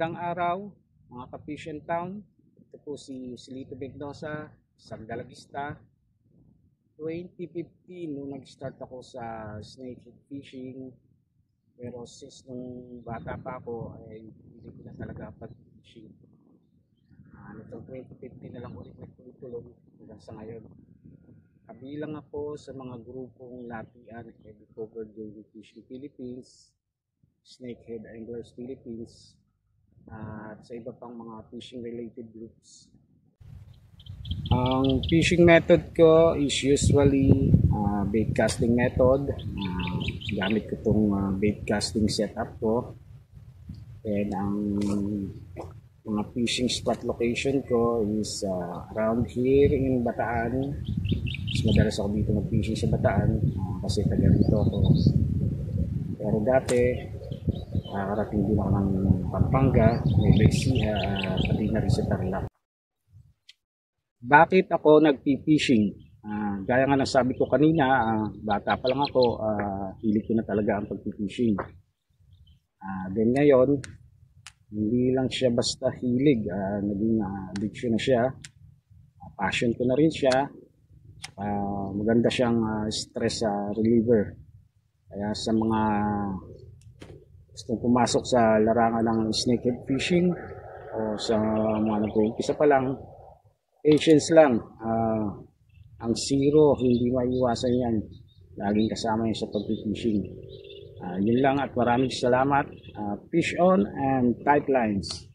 Magandang araw mga ka-Fish and Town. Ito po si Silito Mendoza, isang dalagista. 2015 nung nag-start ako sa snakehead fishing. Pero since nung bata pa ako ay hindi ko na talaga pag-fishing. Nitong 2015 na lang ulit nagtuloy hanggang sa ngayon. Kabilang ako sa mga grupong Latian Heavy Covered Game Fishing Philippines, Snakehead Anglers Philippines, at sa iba pang mga fishing related groups. Ang fishing method ko is usually bait casting method. Gamit ko itong bait casting setup ko. And ang mga fishing spot location ko is around here in Bataan. Mas madalas ako dito mag-fishing sa Bataan kasi taga rito ako. Pero dati nakarating din ako ng Pampanga, Nueva Ecija, pati na rin sa Tarlac. Bakit ako nagpi-fishing? Gaya nga ng sabi ko kanina, bata pa lang ako, hilig ko na talaga ang pagpi-fishing. Then ngayon, hindi lang siya basta hilig, naging addiction na siya. Passion ko na rin siya. Maganda siyang stress reliever. Kaya sa mga gustong pumasok sa larangan ng snakehead fishing o sa mga nag-uumpisa pa lang, patience lang. Ang zero, hindi maiwasan yan. Laging kasama yan sa pag-fishing. Yun lang at maraming salamat. Fish on and tight lines.